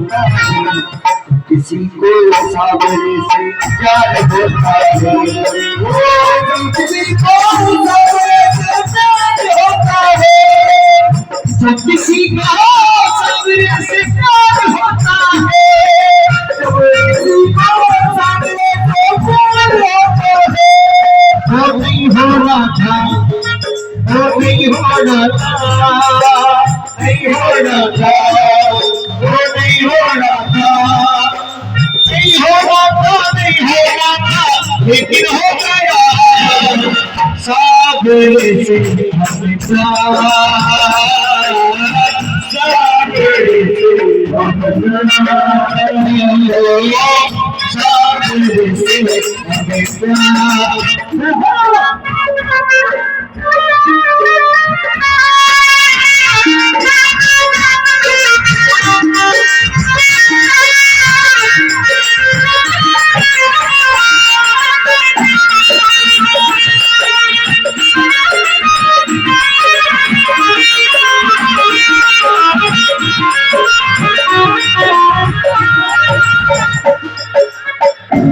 होता है, किसी को सावरे से प्यार होता है, ओ किसी को सावरे से प्यार होता है, जो किसी को सावरे से प्यार होता है, जो किसी को सावरे से प्यार होता है, वो नहीं हो रहा था, वो नहीं हो रहा था, नहीं हो रहा था, वो नहीं हो रहा था, नहीं हो रहा था, नहीं हो रहा था, लेकिन हो गया सावरे से हमें प्यार, सावरे से हमें प्यार, सावरे से हमें प्यार।